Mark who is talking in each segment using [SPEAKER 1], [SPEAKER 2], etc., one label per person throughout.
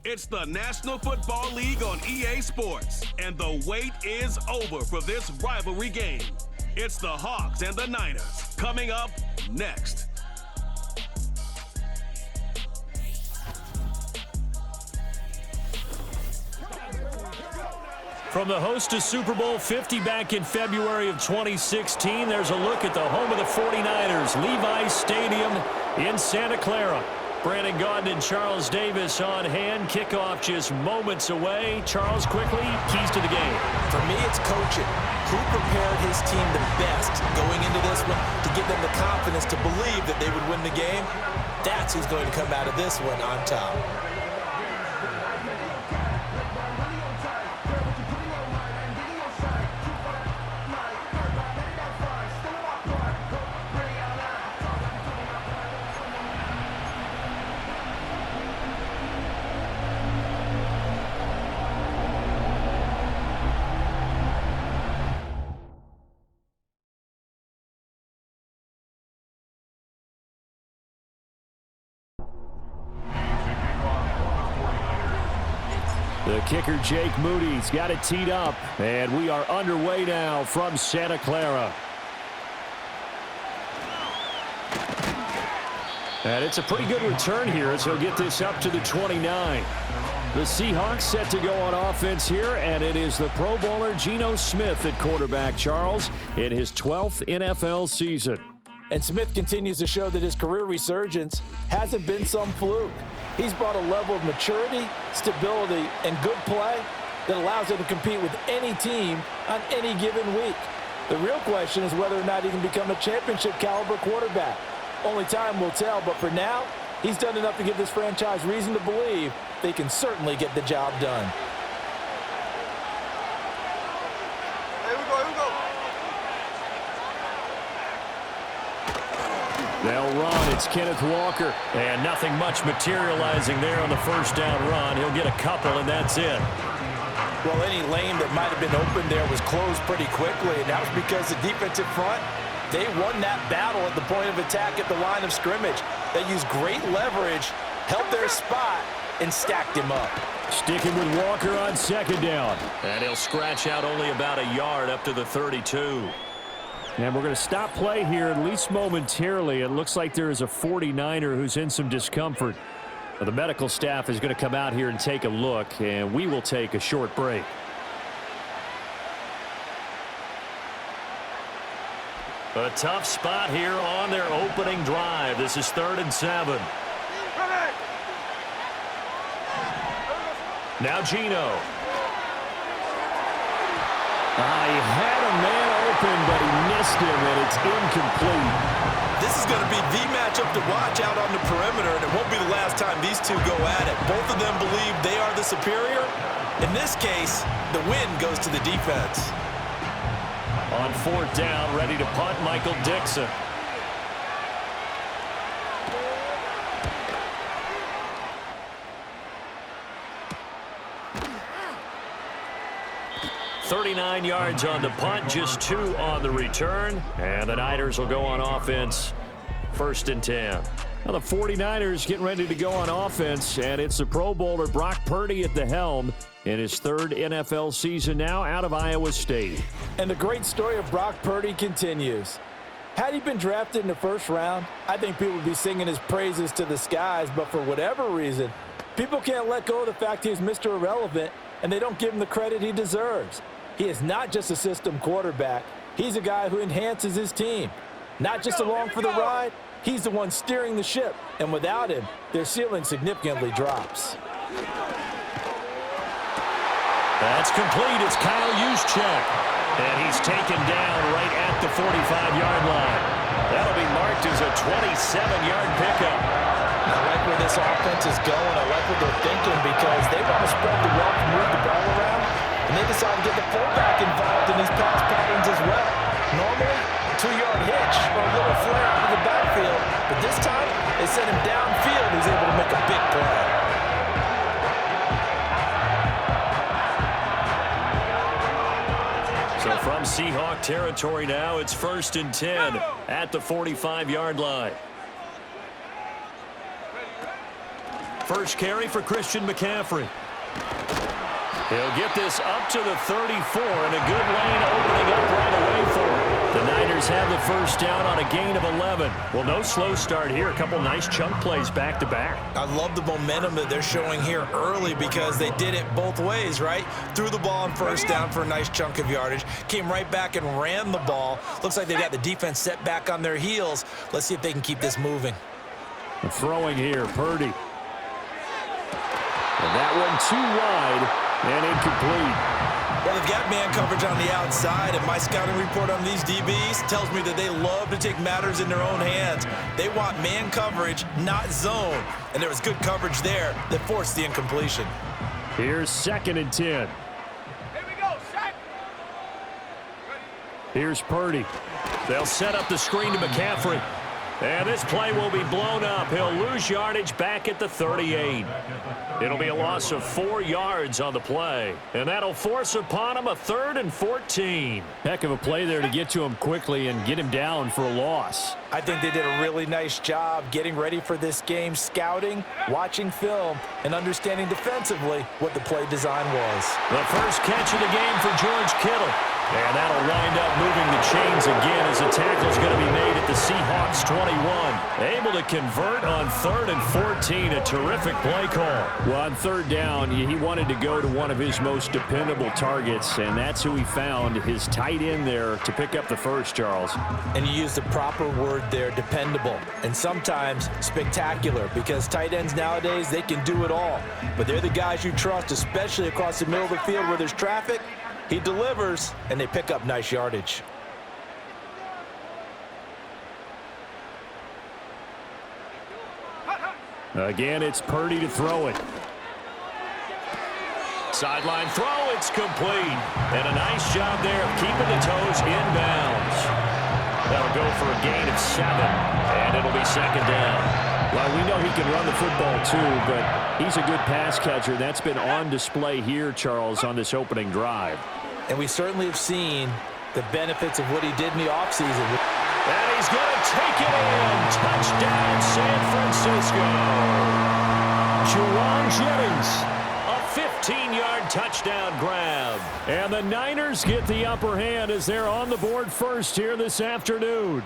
[SPEAKER 1] It's the National Football League on EA Sports, and the wait is over for this rivalry game. It's the Hawks and the Niners coming up next.
[SPEAKER 2] From the host to Super Bowl 50 back in February of 2016, there's a look at the home of the 49ers, Levi's Stadium in Santa Clara. Brandon Gaudin and Charles Davis on hand. Kickoff just moments away. Charles, quickly, keys to the game.
[SPEAKER 3] For me, it's coaching. Who prepared his team the best going into this one to give them the confidence to believe that they would win the game? That's who's going to come out of this one on top.
[SPEAKER 2] The kicker, Jake Moody's got it teed up, and we are underway now from Santa Clara. And it's a pretty good return here as he'll get this up to the 29. The Seahawks set to go on offense here, and it is the Pro Bowler Geno Smith at quarterback, Charles, in his 12th NFL season.
[SPEAKER 3] And Smith continues to show that his career resurgence hasn't been some fluke. He's brought a level of maturity, stability, and good play that allows him to compete with any team on any given week. The real question is whether or not he can become a championship-caliber quarterback. Only time will tell, but for now, he's done enough to give this franchise reason to believe they can certainly get the job done.
[SPEAKER 2] They'll run. It's Kenneth Walker. And nothing much materializing there on the first down run. He'll get a couple, and that's it.
[SPEAKER 3] Well, any lane that might have been open there was closed pretty quickly, and that was because the defensive front, they won that battle at the point of attack at the line of scrimmage. They used great leverage, held their spot, and stacked him up.
[SPEAKER 2] Sticking with Walker on second down. And he'll scratch out only about a yard up to the 32. And we're going to stop play here, at least momentarily. It looks like there is a 49er who's in some discomfort. The medical staff is going to come out here and take a look, and we will take a short break. A tough spot here on their opening drive. This is 3rd and 7. Now Geno. I had a man open, but he missed him, and it's incomplete.
[SPEAKER 3] This is going to be the matchup to watch out on the perimeter, and it won't be the last time these two go at it. Both of them believe they are the superior. In this case, the win goes to the defense.
[SPEAKER 2] On 4th down, ready to punt, Michael Dixon. $39 yards on the punt, just 2 on the return. And the Niners will go on offense, 1st and 10. Now the 49ers getting ready to go on offense, and it's the Pro Bowler Brock Purdy at the helm in his 3rd NFL season now out of Iowa State.
[SPEAKER 3] And the great story of Brock Purdy continues. Had he been drafted in the 1st round, I think people would be singing his praises to the skies, but for whatever reason, people can't let go of the fact he's Mr. Irrelevant, and they don't give him the credit he deserves. He is not just a system quarterback. He's a guy who enhances his team. Not just along for the ride, he's the one steering the ship. And without him, their ceiling significantly drops.
[SPEAKER 2] That's complete. It's Kyle Juszczyk. And he's taken down right at the 45-yard line. That'll be marked as a 27-yard pickup.
[SPEAKER 3] I like where this offense is going. I like what they're thinking because they want to spread the wealth and move the ball around. And they decide to get the fullback involved in these pass patterns as well. Normally, 2-yard hitch or a little flare out of the backfield. But this time, they sent him downfield. He's able to make a big play.
[SPEAKER 2] So from Seahawk territory now, it's 1st and 10 at the 45-yard line. first carry for Christian McCaffrey. He'll get this up to the 34, and a good lane opening up right away for him. The Niners have the first down on a gain of 11. Well, no slow start here. A couple nice chunk plays back-to-back.
[SPEAKER 3] I love the momentum that they're showing here early because they did it both ways, right? Threw the ball on first down for a nice chunk of yardage, came right back and ran the ball. Looks like they've got the defense set back on their heels. Let's see if they can keep this moving.
[SPEAKER 2] And throwing here, Purdy. And that one too wide. And incomplete.
[SPEAKER 3] Well, they've got man coverage on the outside, and my scouting report on these DBs tells me that they love to take matters in their own hands. They want man coverage, not zone. And there was good coverage there that forced the incompletion.
[SPEAKER 2] Here's 2nd and 10.
[SPEAKER 4] Here we go, Shaq.
[SPEAKER 2] Here's Purdy. They'll set up the screen to McCaffrey. And this play will be blown up. He'll lose yardage back at the 38. It'll be a loss of 4 yards on the play. And that'll force upon him a 3rd and 14. Heck of a play there to get to him quickly and get him down for a loss.
[SPEAKER 3] I think they did a really nice job getting ready for this game, scouting, watching film, and understanding defensively what the play design was.
[SPEAKER 2] The first catch of the game for George Kittle. And that'll wind up moving the chains again as the tackle's going to be made at the Seahawks 21. Able to convert on 3rd and 14. A terrific play call. Well, on 3rd down, he wanted to go to one of his most dependable targets, and that's who he found, his tight end there to pick up the first, Charles.
[SPEAKER 3] And you used the proper word there, dependable, and sometimes spectacular, because tight ends nowadays, they can do it all. But they're the guys you trust, especially across the middle of the field where there's traffic. He delivers, and they pick up nice yardage.
[SPEAKER 2] Again, it's Purdy to throw it. Sideline throw, it's complete. And a nice job there of keeping the toes inbounds. That'll go for a gain of 7, and it'll be 2nd down. Well, we know he can run the football too, but he's a good pass catcher. That's been on display here, Charles, on this opening drive.
[SPEAKER 3] And we certainly have seen the benefits of what he did in the offseason.
[SPEAKER 2] And he's going to take it in. Touchdown, San Francisco. Juwan Jennings, a 15-yard touchdown grab. And the Niners get the upper hand as they're on the board first here this afternoon.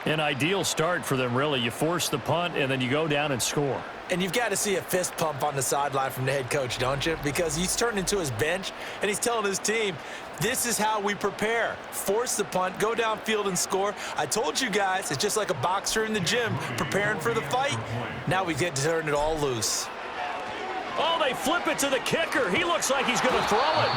[SPEAKER 2] An ideal start for them, really. You force the punt, and then you go down and score.
[SPEAKER 3] And you've got to see a fist pump on the sideline from the head coach, don't you? Because he's turned into his bench, and he's telling his team, this is how we prepare. Force the punt, go downfield and score. I told you guys, it's just like a boxer in the gym preparing for the fight. Now we get to turn it all loose.
[SPEAKER 2] Oh, they flip it to the kicker. He looks like he's going to throw it.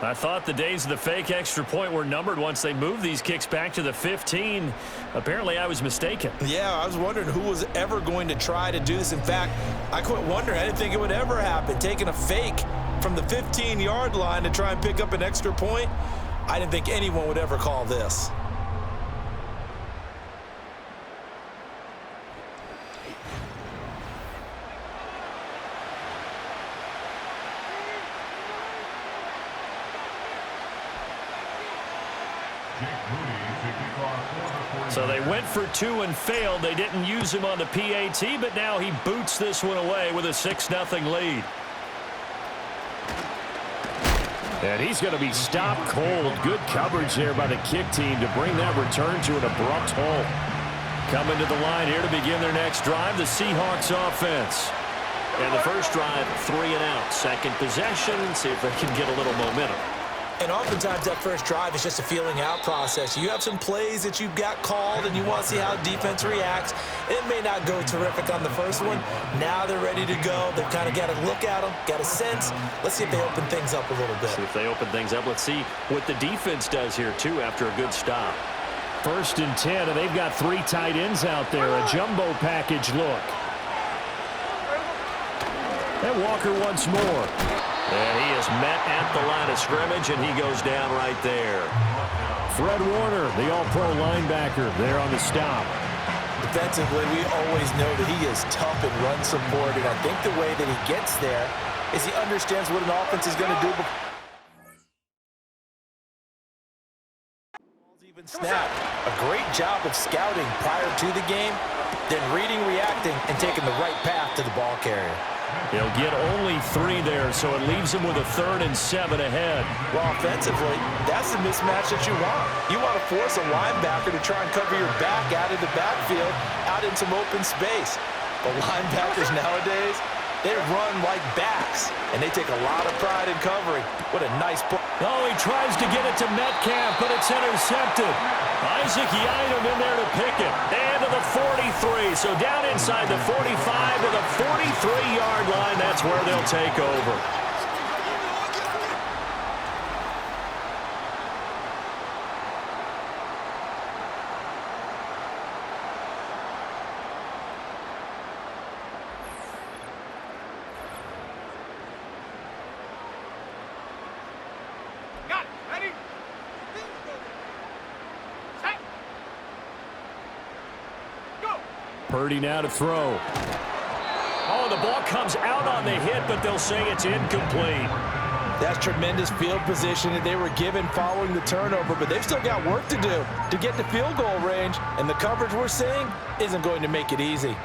[SPEAKER 2] I thought the days of the fake extra point were numbered once they moved these kicks back to the 15. Apparently, I was mistaken.
[SPEAKER 3] Yeah, I was wondering who was ever going to try to do this. In fact, I quit wondering. I didn't think it would ever happen. Taking a fake from the 15-yard line to try and pick up an extra point, I didn't think anyone would ever call this.
[SPEAKER 2] So they went for 2 and failed. They didn't use him on the PAT, but now he boots this one away with a 6-0 lead. And he's going to be stopped cold. Good coverage there by the kick team to bring that return to an abrupt halt. Coming to the line here to begin their next drive, the Seahawks offense. And the first drive, 3 and out. Second possession, see if they can get a little momentum.
[SPEAKER 3] And oftentimes that first drive is just a feeling out process. You have some plays that you've got called and you want to see how defense reacts. It may not go terrific on the first one. Now they're ready to go. They've kind of got to look at them, got a sense. Let's see if they open things up a little bit.
[SPEAKER 2] See if they open things up. Let's see what the defense does here, too, after a good stop. 1st and 10, and they've got 3 tight ends out there. A jumbo package look. And Walker once more. And he is met at the line of scrimmage, and he goes down right there. Fred Warner, the all-pro linebacker, there on the stop.
[SPEAKER 3] Defensively, we always know that he is tough and run support, and I think the way that he gets there is he understands what an offense is going to do. Snap. A great job of scouting prior to the game, then reading, reacting, and taking the right path to the ball carrier.
[SPEAKER 2] He'll get only 3 there, so it leaves him with a 3rd and 7 ahead.
[SPEAKER 3] Well, offensively, that's the mismatch that you want. You want to force a linebacker to try and cover your back out of the backfield, out in some open space. But linebackers nowadays, they run like backs, and they take a lot of pride in covering. What a nice play.
[SPEAKER 2] Oh, he tries to get it to Metcalf, but it's intercepted. Isaac Yiadom in there to pick it. And to the 43. So down inside the 45 to the 43-yard line. That's where they'll take over.
[SPEAKER 4] Got it. Ready? Set. Go.
[SPEAKER 2] Purdy now to throw. Oh, the ball comes out on the hit, but they'll say it's incomplete.
[SPEAKER 3] That's tremendous field position that they were given following the turnover, but they've still got work to do to get to field goal range, and the coverage we're seeing isn't going to make it easy.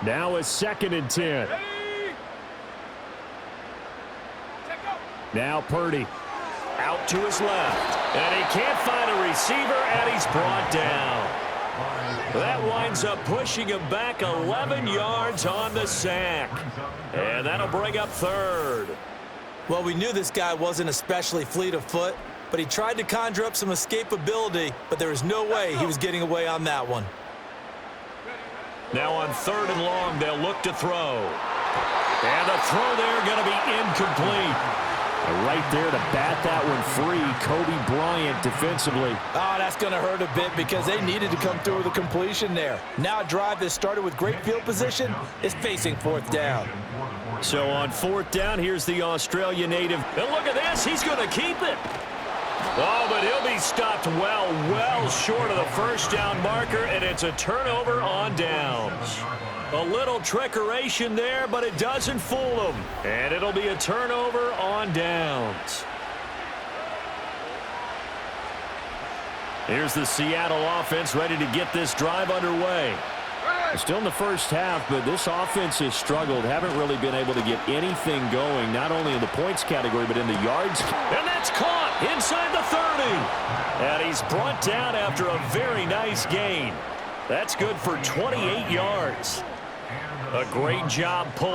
[SPEAKER 2] Now a 2nd and 10.
[SPEAKER 4] Ready? Set, go.
[SPEAKER 2] Now Purdy out to his left, and he can't find a receiver, and he's brought down. That winds up pushing him back 11 yards on the sack, and that'll bring up 3rd.
[SPEAKER 3] Well, we knew this guy wasn't especially fleet of foot, but he tried to conjure up some escapability, but there was no way he was getting away on that one.
[SPEAKER 2] Now on 3rd and long, they'll look to throw. And the throw there going to be incomplete. And right there to bat that one free, Kobe Bryant defensively.
[SPEAKER 3] Oh, that's going to hurt a bit because they needed to come through with a completion there. Now a drive that started with great field position is facing 4th down.
[SPEAKER 2] So on 4th down, here's the Australia native. And look at this, he's going to keep it. Oh, but he'll be stopped well short of the 1st down marker, and it's a turnover on downs. A little trickeration there, but it doesn't fool them. And it'll be a turnover on downs. Here's the Seattle offense ready to get this drive underway. Still in the first half, but this offense has struggled. Haven't really been able to get anything going, not only in the points category, but in the yards. And that's caught inside the 30. And he's brought down after a very nice gain. That's good for 28 yards. A great job pulling.